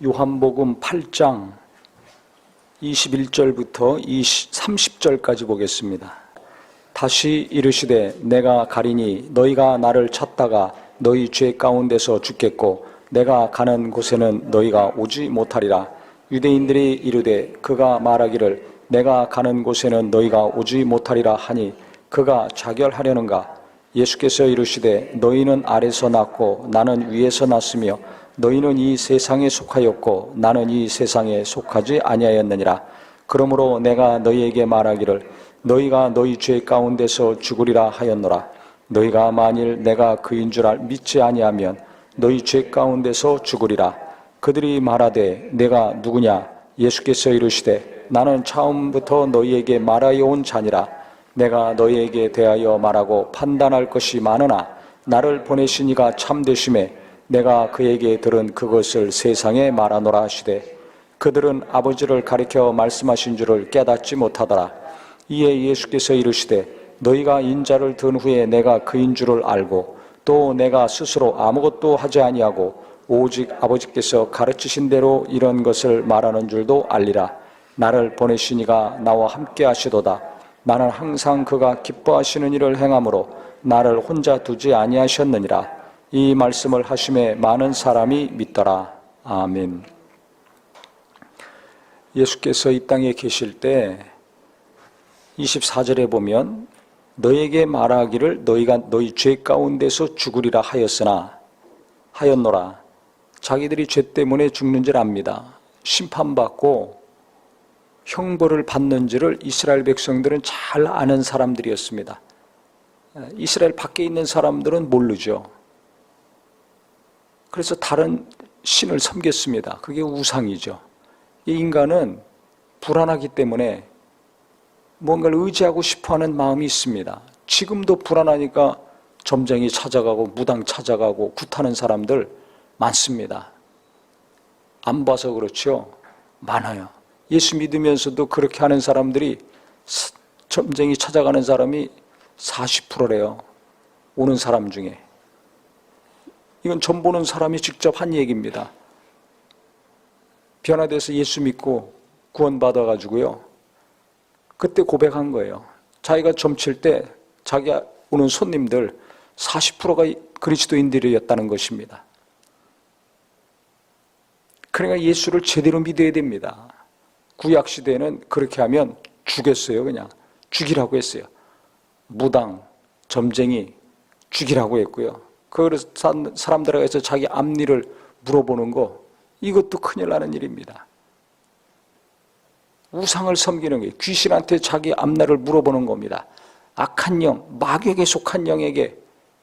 요한복음 8장 21절부터 30절까지 보겠습니다. 다시 이르시되 내가 가리니 너희가 나를 찾다가 너희 죄 가운데서 죽겠고 내가 가는 곳에는 너희가 오지 못하리라. 유대인들이 이르되 그가 말하기를 내가 가는 곳에는 너희가 오지 못하리라 하니 그가 자결하려는가? 예수께서 이르시되 너희는 아래서 났고 나는 위에서 났으며 너희는 이 세상에 속하였고 나는 이 세상에 속하지 아니하였느니라. 그러므로 내가 너희에게 말하기를 너희가 너희 죄 가운데서 죽으리라 하였노라. 너희가 만일 내가 그인 줄 믿지 아니하면 너희 죄 가운데서 죽으리라. 그들이 말하되 내가 누구냐? 예수께서 이르시되 나는 처음부터 너희에게 말하여 온 자니라. 내가 너희에게 대하여 말하고 판단할 것이 많으나 나를 보내신 이가 참되심에 내가 그에게 들은 그것을 세상에 말하노라 하시되 그들은 아버지를 가리켜 말씀하신 줄을 깨닫지 못하더라. 이에 예수께서 이르시되 너희가 인자를 든 후에 내가 그인 줄을 알고 또 내가 스스로 아무것도 하지 아니하고 오직 아버지께서 가르치신 대로 이런 것을 말하는 줄도 알리라. 나를 보내신 이가 나와 함께 하시도다. 나는 항상 그가 기뻐하시는 일을 행함으로 나를 혼자 두지 아니하셨느니라. 이 말씀을 하심에 많은 사람이 믿더라. 아멘. 예수께서 이 땅에 계실 때 24절에 보면 너에게 말하기를 너희가 너희 죄 가운데서 죽으리라 하였노라. 자기들이 죄 때문에 죽는 줄 압니다. 심판받고 형벌을 받는지를 이스라엘 백성들은 잘 아는 사람들이었습니다. 이스라엘 밖에 있는 사람들은 모르죠. 그래서 다른 신을 섬겼습니다. 그게 우상이죠. 이 인간은 불안하기 때문에 뭔가를 의지하고 싶어하는 마음이 있습니다. 지금도 불안하니까 점쟁이 찾아가고 무당 찾아가고 굿하는 사람들 많습니다. 안 봐서 그렇죠. 많아요. 예수 믿으면서도 그렇게 하는 사람들이 점쟁이 찾아가는 사람이 40%래요. 오는 사람 중에. 이건 점 보는 사람이 직접 한 얘기입니다. 변화돼서 예수 믿고 구원받아가지고요. 그때 고백한 거예요. 자기가 점칠 때 자기 오는 손님들 40%가 그리스도인들이었다는 것입니다. 그러니까 예수를 제대로 믿어야 됩니다. 구약시대에는 그렇게 하면 죽였어요. 그냥 죽이라고 했어요. 무당, 점쟁이 죽이라고 했고요. 그래서 사람들에게서 자기 앞니를 물어보는 거 이것도 큰일 나는 일입니다. 우상을 섬기는 게 귀신한테 자기 앞날을 물어보는 겁니다. 악한 영, 마귀에게 속한 영에게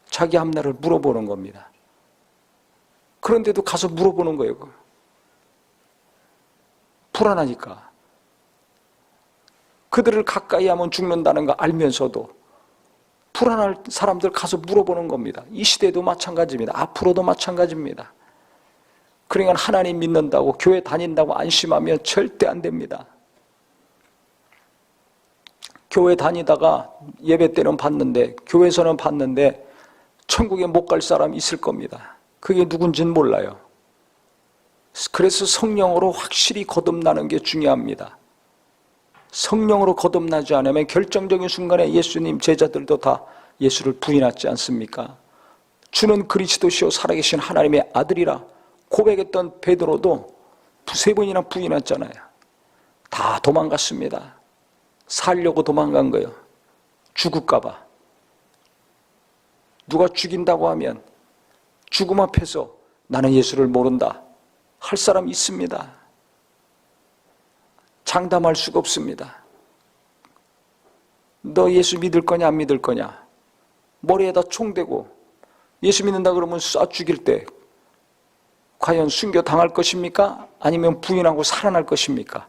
자기 앞날을 물어보는 겁니다. 그런데도 가서 물어보는 거예요. 불안하니까. 그들을 가까이 하면 죽는다는 거 알면서도 불안할 사람들 가서 물어보는 겁니다. 이 시대도 마찬가지입니다. 앞으로도 마찬가지입니다. 그러니까 하나님 믿는다고 교회 다닌다고 안심하면 절대 안 됩니다. 교회 다니다가 예배 때는 봤는데 교회에서는 봤는데 천국에 못 갈 사람이 있을 겁니다. 그게 누군지는 몰라요. 그래서 성령으로 확실히 거듭나는 게 중요합니다. 성령으로 거듭나지 않으면 결정적인 순간에 예수님 제자들도 다 예수를 부인하지 않습니까? 주는 그리스도시요 살아계신 하나님의 아들이라 고백했던 베드로도 3번이나 부인했잖아요. 다 도망갔습니다. 살려고 도망간 거예요. 죽을까 봐. 누가 죽인다고 하면 죽음 앞에서 나는 예수를 모른다 할 사람 있습니다. 장담할 수가 없습니다. 너 예수 믿을 거냐 안 믿을 거냐. 머리에다 총 대고 예수 믿는다 그러면 쏴 죽일 때 과연 순교 당할 것입니까? 아니면 부인하고 살아날 것입니까?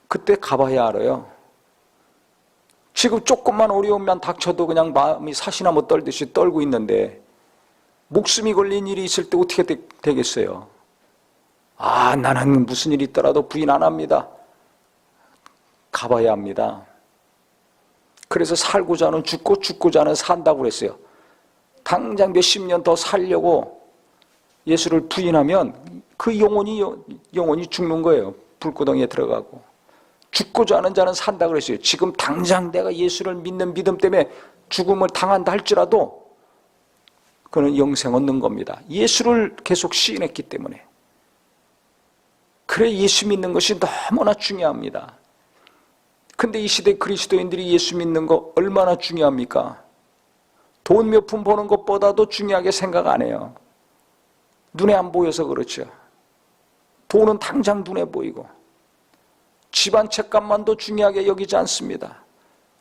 그때 가봐야 알아요. 지금 조금만 어려움만 닥쳐도 그냥 마음이 사시나무 떨듯이 떨고 있는데 목숨이 걸린 일이 있을 때 어떻게 되겠어요? 아, 나는 무슨 일이 있더라도 부인 안 합니다. 가봐야 합니다. 그래서 살고자 하는 죽고 죽고자 하는 산다고 그랬어요. 당장 몇십 년 더 살려고 예수를 부인하면 그 영혼이 죽는 거예요. 불구덩이에 들어가고. 죽고자 하는 자는 산다 그랬어요. 지금 당장 내가 예수를 믿는 믿음 때문에 죽음을 당한다 할지라도 그는 영생 얻는 겁니다. 예수를 계속 시인했기 때문에. 그래, 예수 믿는 것이 너무나 중요합니다. 근데 이 시대 그리스도인들이 예수 믿는 거 얼마나 중요합니까? 돈 몇 푼 버는 것보다도 중요하게 생각 안 해요. 눈에 안 보여서 그렇죠. 돈은 당장 눈에 보이고 집 한 채 값만도 중요하게 여기지 않습니다.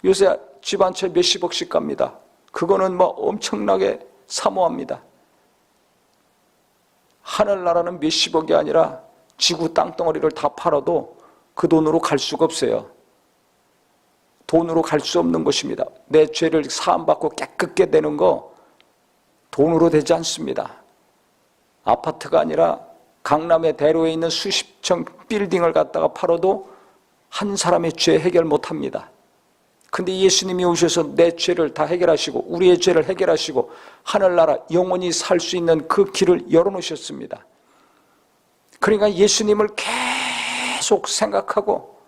요새 집 한 채 몇십억씩 갑니다. 그거는 뭐 엄청나게 사모합니다. 하늘나라는 몇십억이 아니라 지구 땅덩어리를 다 팔아도 그 돈으로 갈 수가 없어요. 돈으로 갈 수 없는 것입니다. 내 죄를 사함받고 깨끗게 되는 거 돈으로 되지 않습니다. 아파트가 아니라 강남의 대로에 있는 수십 층 빌딩을 갖다가 팔아도 한 사람의 죄 해결 못합니다. 근데 예수님이 오셔서 내 죄를 다 해결하시고 우리의 죄를 해결하시고 하늘나라 영원히 살 수 있는 그 길을 열어놓으셨습니다. 그러니까 예수님을 계속 생각하고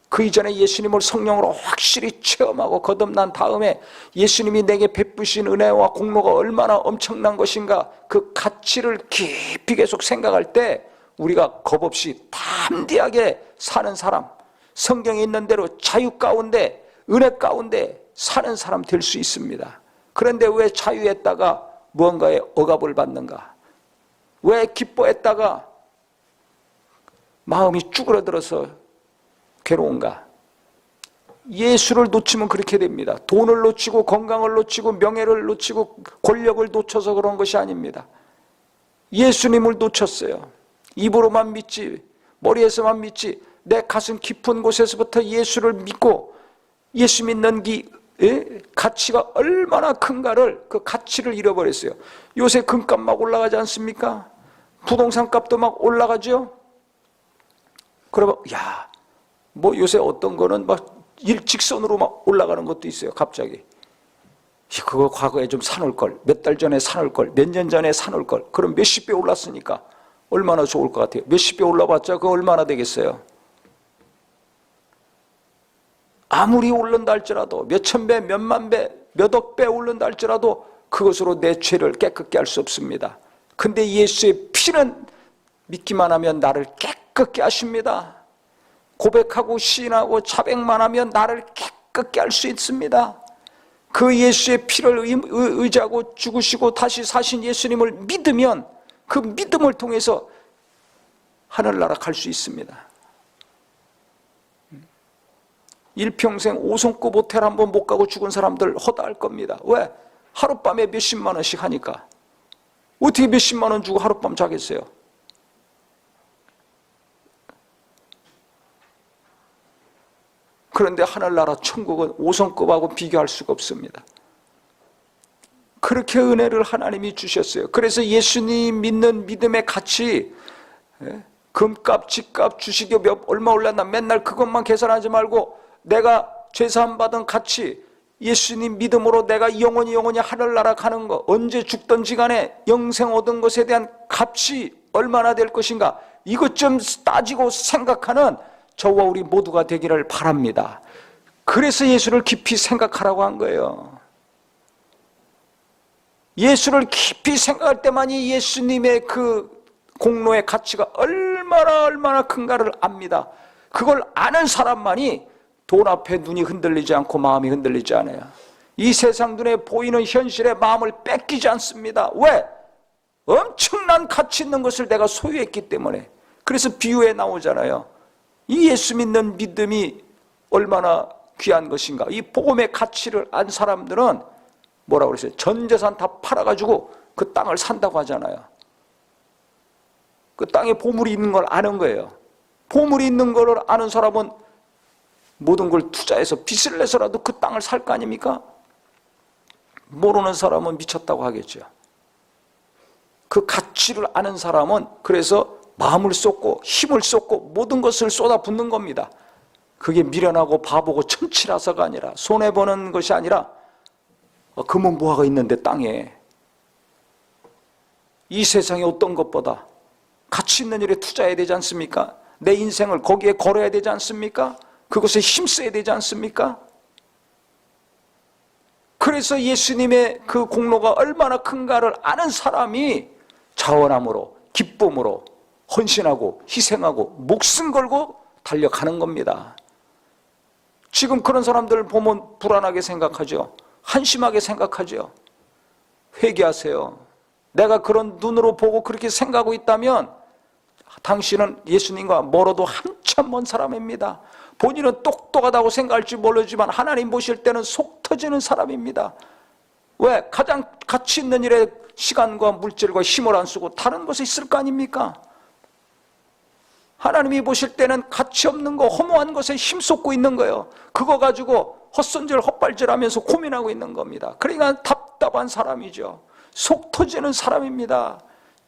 그 이전에 예수님을 성령으로 확실히 체험하고 거듭난 다음에 예수님이 내게 베푸신 은혜와 공로가 얼마나 엄청난 것인가 그 가치를 깊이 계속 생각할 때 우리가 겁없이 담대하게 사는 사람, 성경에 있는 대로 자유 가운데 은혜 가운데 사는 사람 될 수 있습니다. 그런데 왜 자유했다가 무언가에 억압을 받는가? 왜 기뻐했다가 마음이 쭈그러들어서 괴로운가? 예수를 놓치면 그렇게 됩니다. 돈을 놓치고 건강을 놓치고 명예를 놓치고 권력을 놓쳐서 그런 것이 아닙니다. 예수님을 놓쳤어요. 입으로만 믿지 머리에서만 믿지 내 가슴 깊은 곳에서부터 예수를 믿고 예수 믿는 가치가 얼마나 큰가를 그 가치를 잃어버렸어요. 요새 금값 막 올라가지 않습니까? 부동산 값도 막 올라가죠. 그러면 뭐 요새 어떤 거는 막 일직선으로 막 올라가는 것도 있어요. 갑자기 그거 과거에 좀 사놓을 걸, 몇 달 전에 사놓을 걸, 몇 년 전에 사놓을 걸. 그럼 몇십 배 올랐으니까 얼마나 좋을 것 같아요. 몇십 배 올라봤자 그거 얼마나 되겠어요? 아무리 오른다 할지라도 몇천 배, 몇만 배, 몇억 배 오른다 할지라도 그것으로 내 죄를 깨끗게 할 수 없습니다. 근데 예수의 피는 믿기만 하면 나를 깨끗게 하십니다. 고백하고 시인하고 자백만 하면 나를 깨끗게 할 수 있습니다. 그 예수의 피를 의지하고 죽으시고 다시 사신 예수님을 믿으면 그 믿음을 통해서 하늘나라 갈 수 있습니다. 일평생 5성급 호텔 한번 못 가고 죽은 사람들 허다할 겁니다. 왜? 하룻밤에 몇십만 원씩 하니까. 어떻게 몇십만 원 주고 하룻밤 자겠어요? 그런데 하늘나라 천국은 5성급하고 비교할 수가 없습니다. 그렇게 은혜를 하나님이 주셨어요. 그래서 예수님 믿는 믿음의 가치, 금값, 집값, 주식이 얼마 올랐나 맨날 그것만 계산하지 말고 내가 죄사함 받은 가치, 예수님 믿음으로 내가 영원히 하늘나라 가는 거, 언제 죽든지 간에 영생 얻은 것에 대한 값이 얼마나 될 것인가, 이것 좀 따지고 생각하는 저와 우리 모두가 되기를 바랍니다. 그래서 예수를 깊이 생각하라고 한 거예요. 예수를 깊이 생각할 때만이 예수님의 그 공로의 가치가 얼마나 큰가를 압니다. 그걸 아는 사람만이 돈 앞에 눈이 흔들리지 않고 마음이 흔들리지 않아요. 이 세상 눈에 보이는 현실에 마음을 뺏기지 않습니다. 왜? 엄청난 가치 있는 것을 내가 소유했기 때문에. 그래서 비유에 나오잖아요. 이 예수 믿는 믿음이 얼마나 귀한 것인가. 이 복음의 가치를 안 사람들은 뭐라고 그랬어요? 전 재산 다 팔아가지고 그 땅을 산다고 하잖아요. 그 땅에 보물이 있는 걸 아는 거예요. 보물이 있는 걸 아는 사람은 모든 걸 투자해서 빚을 내서라도 그 땅을 살 거 아닙니까? 모르는 사람은 미쳤다고 하겠죠. 그 가치를 아는 사람은 그래서 마음을 쏟고 힘을 쏟고 모든 것을 쏟아붓는 겁니다. 그게 미련하고 바보고 천치라서가 아니라, 손해보는 것이 아니라 금은 보화가 있는데 땅에 이 세상에 어떤 것보다 가치 있는 일에 투자해야 되지 않습니까? 내 인생을 거기에 걸어야 되지 않습니까? 그것에 힘써야 되지 않습니까? 그래서 예수님의 그 공로가 얼마나 큰가를 아는 사람이 자원함으로, 기쁨으로 헌신하고 희생하고 목숨 걸고 달려가는 겁니다. 지금 그런 사람들을 보면 불안하게 생각하죠. 한심하게 생각하죠. 회개하세요. 내가 그런 눈으로 보고 그렇게 생각하고 있다면 당신은 예수님과 멀어도 한참 먼 사람입니다. 본인은 똑똑하다고 생각할지 모르지만 하나님 보실 때는 속 터지는 사람입니다. 왜? 가장 가치 있는 일에 시간과 물질과 힘을 안 쓰고 다른 것에 있을 거 아닙니까? 하나님이 보실 때는 가치 없는 거, 허무한 것에 힘쏟고 있는 거예요. 그거 가지고 헛손질 헛발질하면서 고민하고 있는 겁니다. 그러니까 답답한 사람이죠. 속 터지는 사람입니다.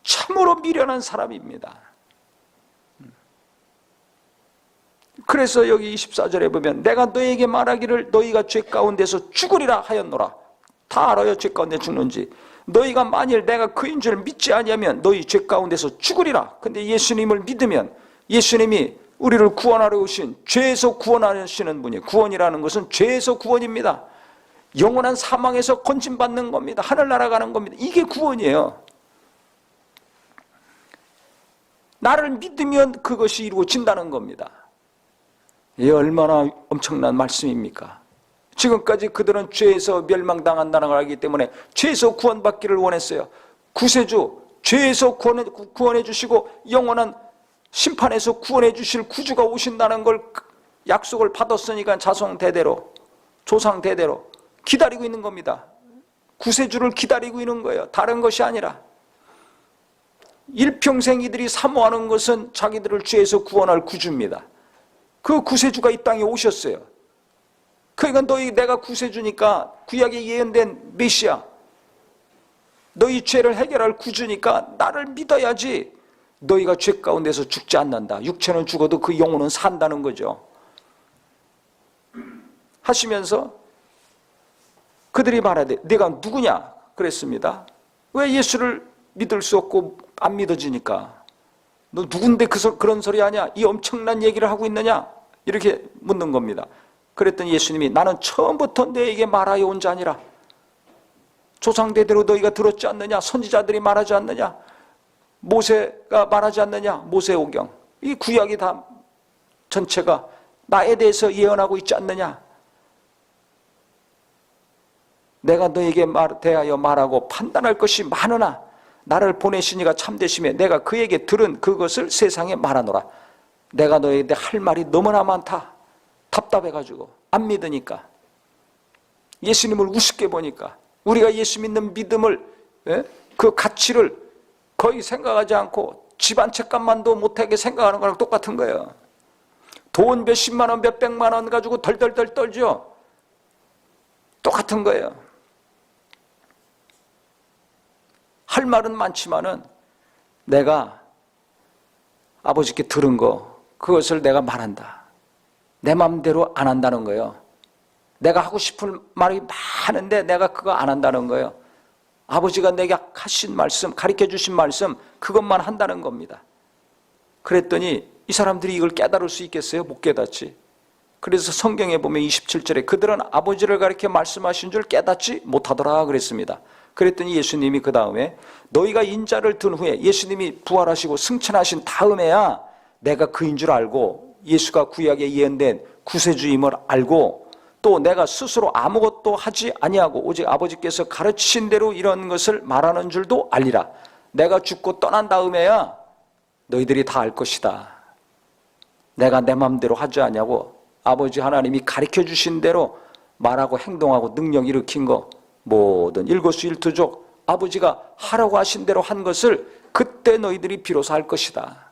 참으로 미련한 사람입니다. 그래서 여기 24절에 보면 내가 너에게 말하기를 너희가 죄 가운데서 죽으리라 하였노라. 다 알아요, 죄 가운데 죽는지. 너희가 만일 내가 그인 줄 믿지 아니하면 너희 죄 가운데서 죽으리라. 근데 예수님을 믿으면 예수님이 우리를 구원하러 오신, 죄에서 구원하시는 분이, 구원이라는 것은 죄에서 구원입니다. 영원한 사망에서 건진받는 겁니다. 하늘나라 가는 겁니다. 이게 구원이에요. 나를 믿으면 그것이 이루어진다는 겁니다. 이게 얼마나 엄청난 말씀입니까? 지금까지 그들은 죄에서 멸망당한다는 걸 알기 때문에 죄에서 구원받기를 원했어요. 구세주, 죄에서 구원해 주시고 영원한 심판에서 구원해 주실 구주가 오신다는 걸 약속을 받았으니까 자손 대대로, 조상 대대로 기다리고 있는 겁니다. 구세주를 기다리고 있는 거예요. 다른 것이 아니라. 일평생 이들이 사모하는 것은 자기들을 죄에서 구원할 구주입니다. 그 구세주가 이 땅에 오셨어요. 그러니까 내가 구세주니까, 구약에 예언된 메시아, 너희 죄를 해결할 구주니까 나를 믿어야지 너희가 죄 가운데서 죽지 않는다. 육체는 죽어도 그 영혼은 산다는 거죠. 하시면서 그들이 말하되 내가 누구냐 그랬습니다. 왜 예수를 믿을 수 없고 안 믿어지니까? 너 누군데 그런 소리 하냐? 이 엄청난 얘기를 하고 있느냐? 이렇게 묻는 겁니다. 그랬더니 예수님이 나는 처음부터 너에게 말하여 온 자니라. 조상대대로 너희가 들었지 않느냐? 선지자들이 말하지 않느냐? 모세가 말하지 않느냐? 모세오경. 이 구약이 다 전체가 나에 대해서 예언하고 있지 않느냐? 내가 너에게 대하여 말하고 판단할 것이 많으나 나를 보내신 이가 참되심에 내가 그에게 들은 그것을 세상에 말하노라. 내가 너에게 할 말이 너무나 많다. 답답해가지고 안 믿으니까, 예수님을 우습게 보니까, 우리가 예수 믿는 믿음을, 그 가치를 거의 생각하지 않고 집 한 채 값만도 못하게 생각하는 거랑 똑같은 거예요. 돈 몇십만 원, 몇백만 원 가지고 덜덜덜 떨죠. 똑같은 거예요. 할 말은 많지만은 내가 아버지께 들은 거, 그것을 내가 말한다. 내 마음대로 안 한다는 거예요. 내가 하고 싶은 말이 많은데 내가 그거 안 한다는 거예요. 아버지가 내게 하신 말씀, 가르쳐 주신 말씀, 그것만 한다는 겁니다. 그랬더니 이 사람들이 이걸 깨달을 수 있겠어요? 못 깨닫지. 그래서 성경에 보면 27절에 그들은 아버지를 가르쳐 말씀하신 줄 깨닫지 못하더라 그랬습니다. 그랬더니 예수님이 그 다음에 너희가 인자를 든 후에, 예수님이 부활하시고 승천하신 다음에야 내가 그인 줄 알고, 예수가 구약에 예언된 구세주임을 알고, 또 내가 스스로 아무것도 하지 아니하고 오직 아버지께서 가르치신 대로 이런 것을 말하는 줄도 알리라. 내가 죽고 떠난 다음에야 너희들이 다 알 것이다. 내가 내 마음대로 하지 아니하고 아버지 하나님이 가르쳐 주신 대로 말하고 행동하고 능력 일으킨 거, 모든 일거수일투족 아버지가 하라고 하신 대로 한 것을 그때 너희들이 비로소 할 것이다.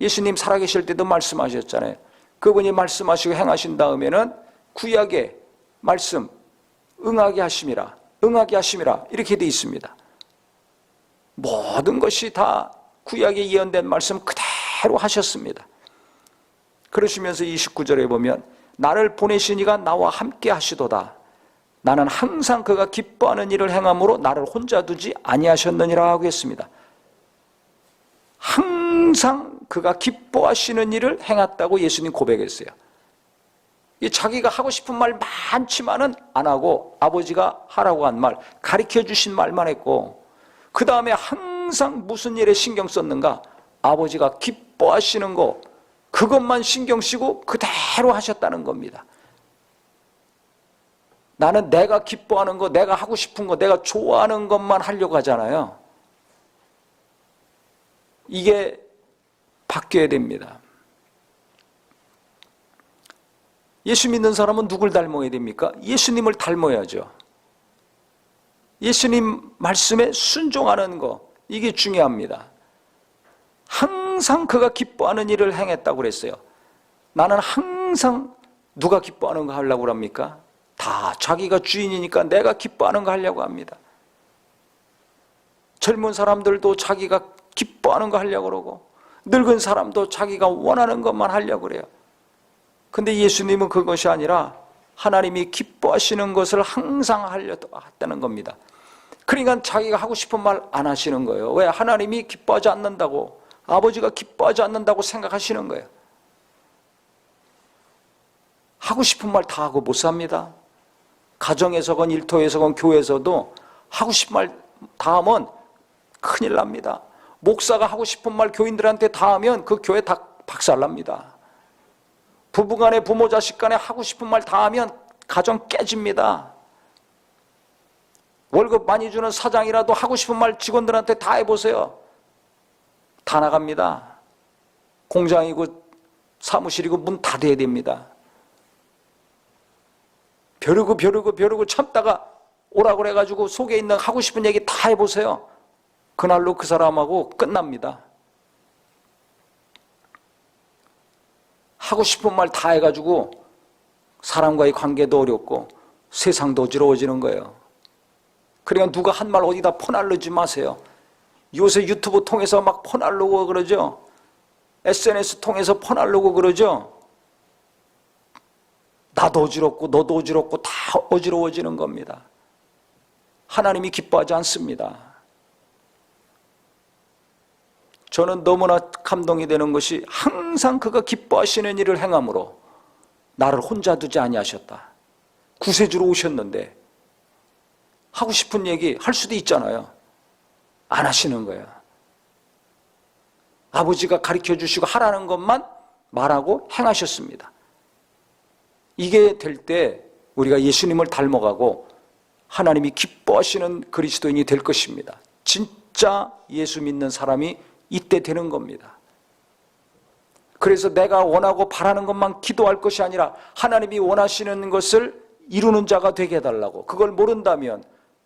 예수님 살아계실 때도 말씀하셨잖아요. 그분이 말씀하시고 행하신 다음에는 구약의 말씀 응하게 하심이라, 응하게 하심이라 이렇게 돼 있습니다. 모든 것이 다 구약에 예언된 말씀 그대로 하셨습니다. 그러시면서 29절에 보면 나를 보내신 이가 나와 함께 하시도다. 나는 항상 그가 기뻐하는 일을 행함으로 나를 혼자 두지 아니하셨느니라 하고 했습니다. 항상 그가 기뻐하시는 일을 행했다고 예수님 고백했어요. 자기가 하고 싶은 말 많지만은 안 하고 아버지가 하라고 한 말, 가르쳐 주신 말만 했고, 그 다음에 항상 무슨 일에 신경 썼는가? 아버지가 기뻐하시는 거, 그것만 신경 쓰고 그대로 하셨다는 겁니다. 나는 내가 기뻐하는 거, 내가 하고 싶은 거, 내가 좋아하는 것만 하려고 하잖아요. 이게 바뀌어야 됩니다. 예수 믿는 사람은 누굴 닮아야 됩니까? 예수님을 닮아야죠. 예수님 말씀에 순종하는 거, 이게 중요합니다. 항상 그가 기뻐하는 일을 행했다고 그랬어요. 나는 항상 누가 기뻐하는 거 하려고 합니까? 다 자기가 주인이니까 내가 기뻐하는 거 하려고 합니다. 젊은 사람들도 자기가 기뻐하는 거 하려고 그러고, 늙은 사람도 자기가 원하는 것만 하려고 그래요. 근데 예수님은 그것이 아니라 하나님이 기뻐하시는 것을 항상 하려고 했다는 겁니다. 그러니까 자기가 하고 싶은 말 안 하시는 거예요. 왜? 하나님이 기뻐하지 않는다고, 아버지가 기뻐하지 않는다고 생각하시는 거예요. 하고 싶은 말 다 하고 못 삽니다. 가정에서건 일터에서건 교회에서도 하고 싶은 말 다 하면 큰일 납니다. 목사가 하고 싶은 말 교인들한테 다 하면 그 교회 다 박살납니다. 부부간에, 부모 자식 간에 하고 싶은 말 다 하면 가정 깨집니다. 월급 많이 주는 사장이라도 하고 싶은 말 직원들한테 다 해보세요. 다 나갑니다. 공장이고 사무실이고 문 닫아야 됩니다. 벼르고 참다가 오라고 그래가지고 속에 있는 하고 싶은 얘기 다 해보세요. 그날로 그 사람하고 끝납니다. 하고 싶은 말 다 해가지고 사람과의 관계도 어렵고 세상도 어지러워지는 거예요. 그러니까 누가 한 말 어디다 퍼날르지 마세요. 요새 유튜브 통해서 막 퍼날르고 그러죠. SNS 통해서 퍼날르고 그러죠. 나도 어지럽고 너도 어지럽고 다 어지러워지는 겁니다. 하나님이 기뻐하지 않습니다. 저는 너무나 감동이 되는 것이 항상 그가 기뻐하시는 일을 행함으로 나를 혼자 두지 아니하셨다. 구세주로 오셨는데 하고 싶은 얘기 할 수도 있잖아요. 안 하시는 거예요. 아버지가 가르쳐 주시고 하라는 것만 말하고 행하셨습니다. 이게 될 때 우리가 예수님을 닮아가고 하나님이 기뻐하시는 그리스도인이 될 것입니다. 진짜 예수 믿는 사람이 이때 되는 겁니다. 그래서 내가 원하고 바라는 것만 기도할 것이 아니라 하나님이 원하시는 것을 이루는 자가 되게 해달라고, 그걸 모른다면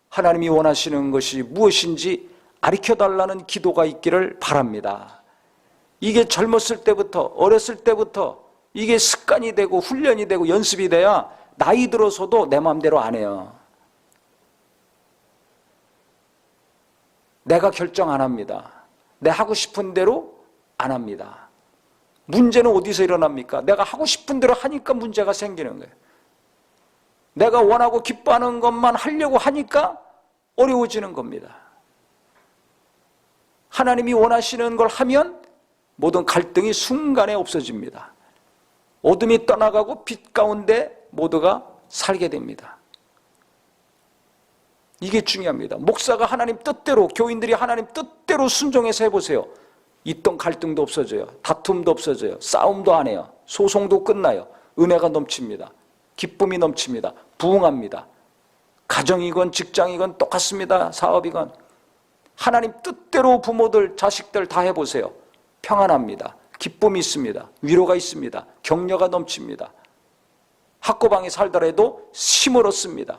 하나님이 원하시는 것이 무엇인지 가르쳐달라는 기도가 있기를 바랍니다. 이게 젊었을 때부터, 어렸을 때부터 이게 습관이 되고 훈련이 되고 연습이 돼야 나이 들어서도 내 마음대로 안 해요. 내가 결정 안 합니다. 내 하고 싶은 대로 안 합니다. 문제는 어디서 일어납니까? 내가 하고 싶은 대로 하니까 문제가 생기는 거예요. 내가 원하고 기뻐하는 것만 하려고 하니까 어려워지는 겁니다. 하나님이 원하시는 걸 하면 모든 갈등이 순간에 없어집니다. 어둠이 떠나가고 빛 가운데 모두가 살게 됩니다. 이게 중요합니다. 목사가 하나님 뜻대로, 교인들이 하나님 뜻대로 순종해서 해보세요. 있던 갈등도 없어져요. 다툼도 없어져요. 싸움도 안 해요. 소송도 끝나요. 은혜가 넘칩니다. 기쁨이 넘칩니다. 부흥합니다. 가정이건 직장이건 똑같습니다. 사업이건. 하나님 뜻대로 부모들, 자식들 다 해보세요. 평안합니다. 기쁨이 있습니다. 위로가 있습니다. 격려가 넘칩니다. 학고방에 살더라도 힘을 얻습니다.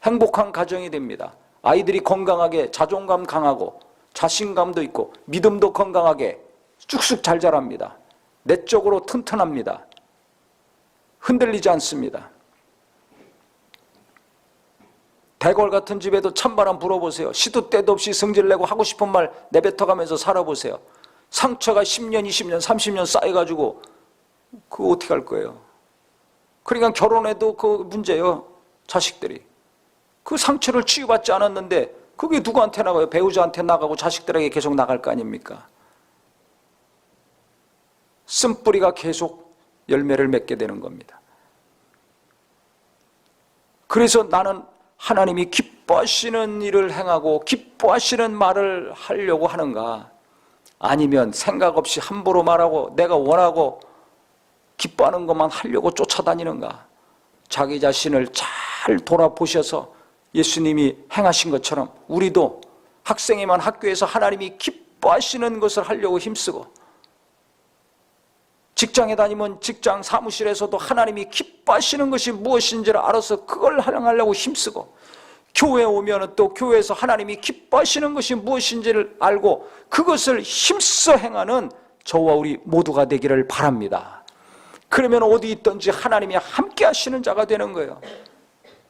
행복한 가정이 됩니다. 아이들이 건강하게 자존감 강하고 자신감도 있고 믿음도 건강하게 쑥쑥 잘 자랍니다. 내적으로 튼튼합니다. 흔들리지 않습니다. 대궐 같은 집에도 찬바람 불어보세요. 시도 때도 없이 성질내고 하고 싶은 말 내뱉어가면서 살아보세요. 상처가 10년, 20년, 30년 쌓여가지고 그거 어떻게 할 거예요? 그러니까 결혼해도 그 문제예요. 자식들이. 그 상처를 치유받지 않았는데 그게 누구한테 나가요? 배우자한테 나가고 자식들에게 계속 나갈 거 아닙니까? 쓴뿌리가 계속 열매를 맺게 되는 겁니다. 그래서 나는 하나님이 기뻐하시는 일을 행하고 기뻐하시는 말을 하려고 하는가, 아니면 생각 없이 함부로 말하고 내가 원하고 기뻐하는 것만 하려고 쫓아다니는가. 자기 자신을 잘 돌아보셔서 예수님이 행하신 것처럼 우리도 학생이면 학교에서 하나님이 기뻐하시는 것을 하려고 힘쓰고, 직장에 다니면 직장 사무실에서도 하나님이 기뻐하시는 것이 무엇인지를 알아서 그걸 하려고 힘쓰고, 교회에 오면 또 교회에서 하나님이 기뻐하시는 것이 무엇인지를 알고 그것을 힘써 행하는 저와 우리 모두가 되기를 바랍니다. 그러면 어디 있든지 하나님이 함께 하시는 자가 되는 거예요.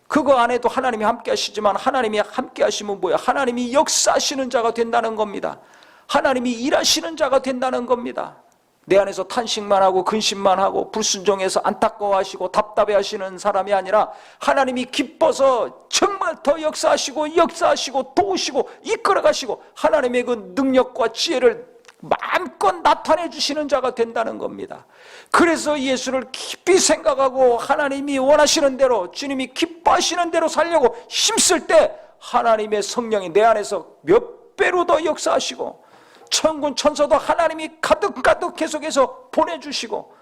그거 안에도 하나님이 함께 하시지만, 하나님이 함께 하시면 뭐야? 하나님이 역사하시는 자가 된다는 겁니다. 하나님이 일하시는 자가 된다는 겁니다. 내 안에서 탄식만 하고 근심만 하고 불순종해서 안타까워하시고 답답해하시는 사람이 아니라 하나님이 기뻐서 정말 더 역사하시고 도우시고 이끌어가시고 하나님의 그 능력과 지혜를 마음껏 나타내 주시는 자가 된다는 겁니다. 그래서 예수를 깊이 생각하고 하나님이 원하시는 대로, 주님이 기뻐하시는 대로 살려고 힘쓸 때 하나님의 성령이 내 안에서 몇 배로 더 역사하시고, 천군 천사도 하나님이 가득가득 계속해서 보내주시고,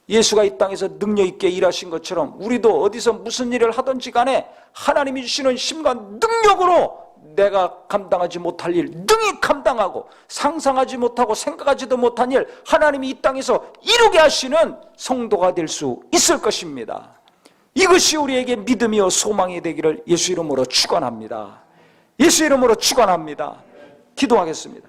예수가 이 땅에서 능력 있게 일하신 것처럼 우리도 어디서 무슨 일을 하든지 간에 하나님이 주시는 힘과 능력으로 내가 감당하지 못할 일 능히 감당하고, 상상하지 못하고 생각하지도 못한 일 하나님이 이 땅에서 이루게 하시는 성도가 될 수 있을 것입니다. 이것이 우리에게 믿음이요 소망이 되기를 예수 이름으로 축원합니다. 예수 이름으로 축원합니다. 기도하겠습니다.